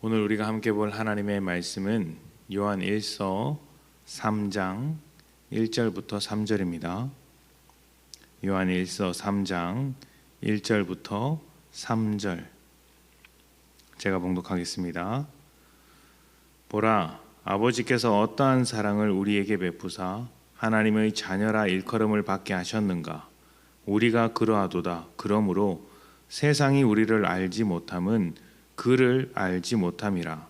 오늘 우리가 함께 볼 하나님의 말씀은 요한 1서 3장 1절부터 3절입니다. 요한 1서 3장 1절부터 3절 제가 봉독하겠습니다. 보라, 아버지께서 어떠한 사랑을 우리에게 베푸사 하나님의 자녀라 일컬음을 받게 하셨는가. 우리가 그러하도다. 그러므로 세상이 우리를 알지 못함은 그를 알지 못함이라.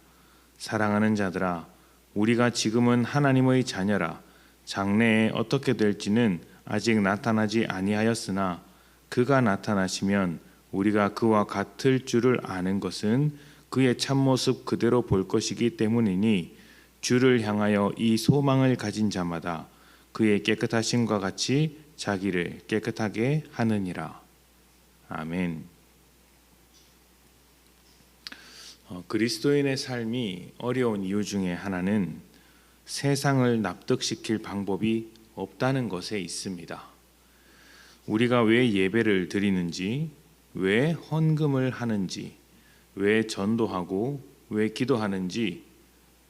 사랑하는 자들아, 우리가 지금은 하나님의 자녀라. 장래에 어떻게 될지는 아직 나타나지 아니하였으나 그가 나타나시면 우리가 그와 같을 줄을 아는 것은 그의 참모습 그대로 볼 것이기 때문이니, 주를 향하여 이 소망을 가진 자마다 그의 깨끗하심과 같이 자기를 깨끗하게 하느니라. 아멘. 그리스도인의 삶이 어려운 이유 중에 하나는 세상을 납득시킬 방법이 없다는 것에 있습니다. 우리가 왜 예배를 드리는지, 왜 헌금을 하는지, 왜 전도하고 왜 기도하는지,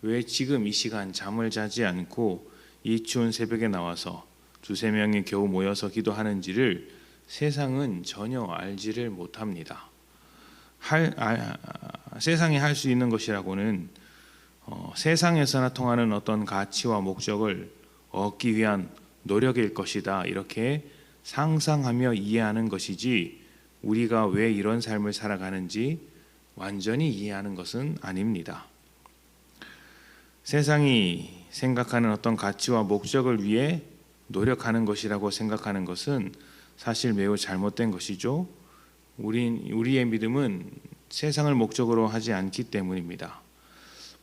왜 지금 이 시간 잠을 자지 않고 이 추운 새벽에 나와서 두세 명이 겨우 모여서 기도하는지를 세상은 전혀 알지를 못합니다. 세상이 할 수 있는 것이라고는 세상에서나 통하는 어떤 가치와 목적을 얻기 위한 노력일 것이다, 이렇게 상상하며 이해하는 것이지, 우리가 왜 이런 삶을 살아가는지 완전히 이해하는 것은 아닙니다. 세상이 생각하는 어떤 가치와 목적을 위해 노력하는 것이라고 생각하는 것은 사실 매우 잘못된 것이죠. 우리의 믿음은 세상을 목적으로 하지 않기 때문입니다.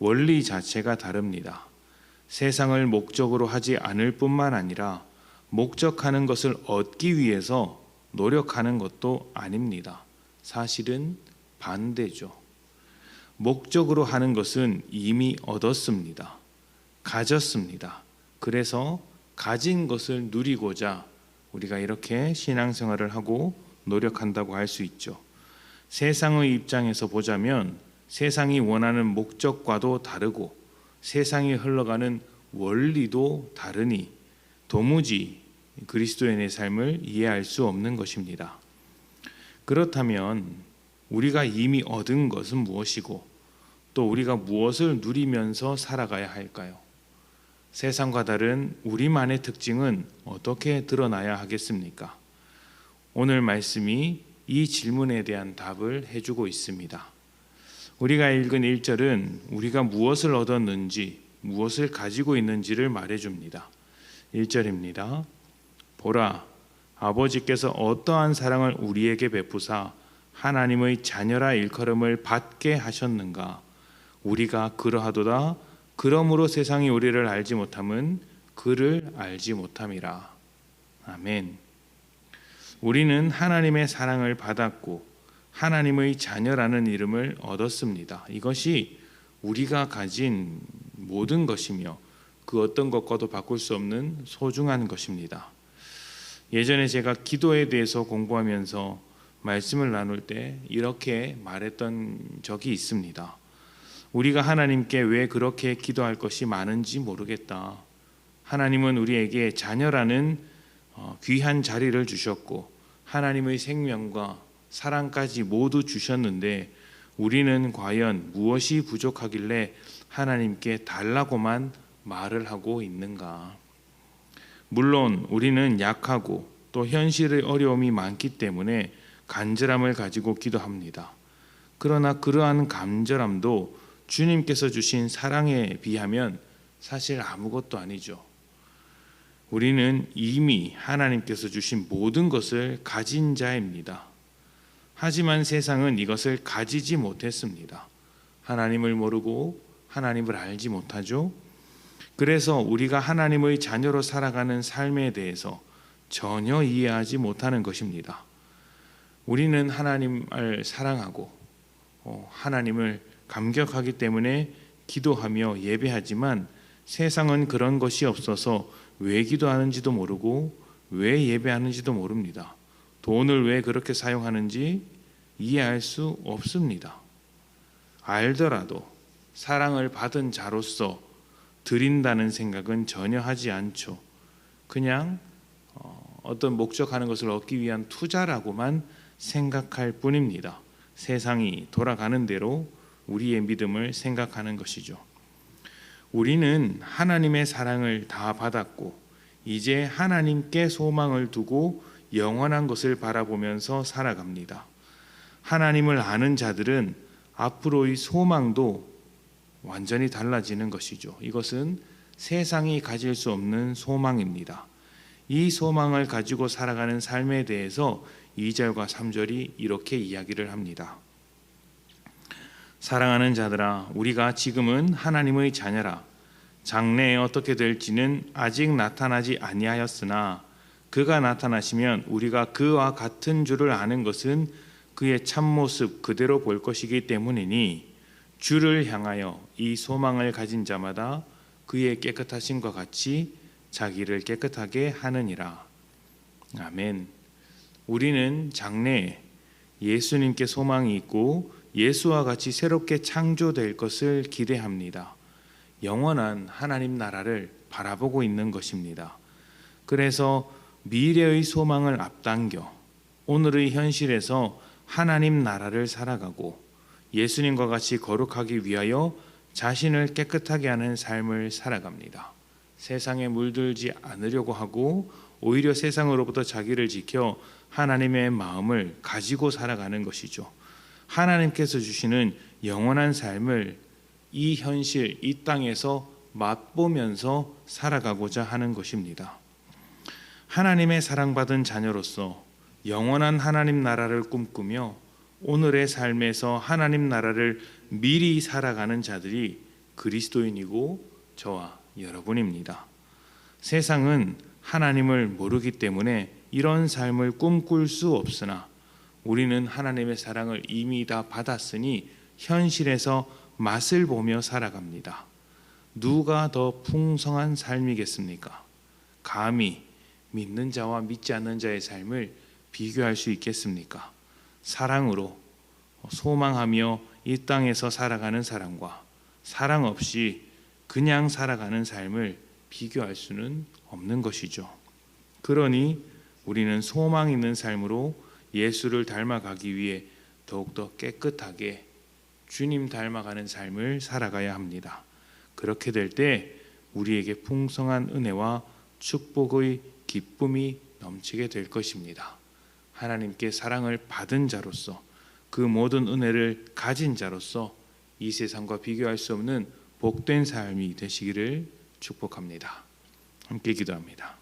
원리 자체가 다릅니다. 세상을 목적으로 하지 않을 뿐만 아니라 목적하는 것을 얻기 위해서 노력하는 것도 아닙니다. 사실은 반대죠. 목적으로 하는 것은 이미 얻었습니다. 가졌습니다. 그래서 가진 것을 누리고자 우리가 이렇게 신앙생활을 하고 노력한다고 할 수 있죠. 세상의 입장에서 보자면 세상이 원하는 목적과도 다르고 세상이 흘러가는 원리도 다르니 도무지 그리스도인의 삶을 이해할 수 없는 것입니다. 그렇다면 우리가 이미 얻은 것은 무엇이고 또 우리가 무엇을 누리면서 살아가야 할까요? 세상과 다른 우리만의 특징은 어떻게 드러나야 하겠습니까? 오늘 말씀이 이 질문에 대한 답을 해주고 있습니다. 우리가 읽은 1절은 우리가 무엇을 얻었는지, 무엇을 가지고 있는지를 말해줍니다. 1절입니다. 보라, 아버지께서 어떠한 사랑을 우리에게 베푸사 하나님의 자녀라 일컬음을 받게 하셨는가. 우리가 그러하도다. 그러므로 세상이 우리를 알지 못함은 그를 알지 못함이라. 아멘. 우리는 하나님의 사랑을 받았고 하나님의 자녀라는 이름을 얻었습니다. 이것이 우리가 가진 모든 것이며 그 어떤 것과도 바꿀 수 없는 소중한 것입니다. 예전에 제가 기도에 대해서 공부하면서 말씀을 나눌 때 이렇게 말했던 적이 있습니다. 우리가 하나님께 왜 그렇게 기도할 것이 많은지 모르겠다. 하나님은 우리에게 자녀라는 귀한 자리를 주셨고 하나님의 생명과 사랑까지 모두 주셨는데 우리는 과연 무엇이 부족하길래 하나님께 달라고만 말을 하고 있는가? 물론 우리는 약하고 또 현실의 어려움이 많기 때문에 간절함을 가지고 기도합니다. 그러나 그러한 간절함도 주님께서 주신 사랑에 비하면 사실 아무것도 아니죠. 우리는 이미 하나님께서 주신 모든 것을 가진 자입니다. 하지만 세상은 이것을 가지지 못했습니다. 하나님을 모르고 하나님을 알지 못하죠. 그래서 우리가 하나님의 자녀로 살아가는 삶에 대해서 전혀 이해하지 못하는 것입니다. 우리는 하나님을 사랑하고 하나님을 감격하기 때문에 기도하며 예배하지만 세상은 그런 것이 없어서 왜 기도하는지도 모르고 왜 예배하는지도 모릅니다. 돈을 왜 그렇게 사용하는지 이해할 수 없습니다. 알더라도 사랑을 받은 자로서 드린다는 생각은 전혀 하지 않죠. 그냥 어떤 목적하는 것을 얻기 위한 투자라고만 생각할 뿐입니다. 세상이 돌아가는 대로 우리의 믿음을 생각하는 것이죠. 우리는 하나님의 사랑을 다 받았고 이제 하나님께 소망을 두고 영원한 것을 바라보면서 살아갑니다. 하나님을 아는 자들은 앞으로의 소망도 완전히 달라지는 것이죠. 이것은 세상이 가질 수 없는 소망입니다. 이 소망을 가지고 살아가는 삶에 대해서 2절과 3절이 이렇게 이야기를 합니다. 사랑하는 자들아, 우리가 지금은 하나님의 자녀라. 장래에 어떻게 될지는 아직 나타나지 아니하였으나 그가 나타나시면 우리가 그와 같은 줄을 아는 것은 그의 참모습 그대로 볼 것이기 때문이니 주를 향하여 이 소망을 가진 자마다 그의 깨끗하심과 같이 자기를 깨끗하게 하느니라. 아멘. 우리는 장래에 예수님께 소망이 있고 예수와 같이 새롭게 창조될 것을 기대합니다. 영원한 하나님 나라를 바라보고 있는 것입니다. 그래서 미래의 소망을 앞당겨 오늘의 현실에서 하나님 나라를 살아가고 예수님과 같이 거룩하기 위하여 자신을 깨끗하게 하는 삶을 살아갑니다. 세상에 물들지 않으려고 하고 오히려 세상으로부터 자기를 지켜 하나님의 마음을 가지고 살아가는 것이죠. 하나님께서 주시는 영원한 삶을 이 현실, 이 땅에서 맛보면서 살아가고자 하는 것입니다. 하나님의 사랑받은 자녀로서 영원한 하나님 나라를 꿈꾸며 오늘의 삶에서 하나님 나라를 미리 살아가는 자들이 그리스도인이고 저와 여러분입니다. 세상은 하나님을 모르기 때문에 이런 삶을 꿈꿀 수 없으나 우리는 하나님의 사랑을 이미 다 받았으니 현실에서 맛을 보며 살아갑니다. 누가 더 풍성한 삶이겠습니까? 감히 믿는 자와 믿지 않는 자의 삶을 비교할 수 있겠습니까? 사랑으로 소망하며 이 땅에서 살아가는 사람과 사랑 없이 그냥 살아가는 삶을 비교할 수는 없는 것이죠. 그러니 우리는 소망 있는 삶으로 예수를 닮아가기 위해 더욱더 깨끗하게 주님 닮아가는 삶을 살아가야 합니다. 그렇게 될 때 우리에게 풍성한 은혜와 축복의 기쁨이 넘치게 될 것입니다. 하나님께 사랑을 받은 자로서 그 모든 은혜를 가진 자로서 이 세상과 비교할 수 없는 복된 삶이 되시기를 축복합니다. 함께 기도합니다.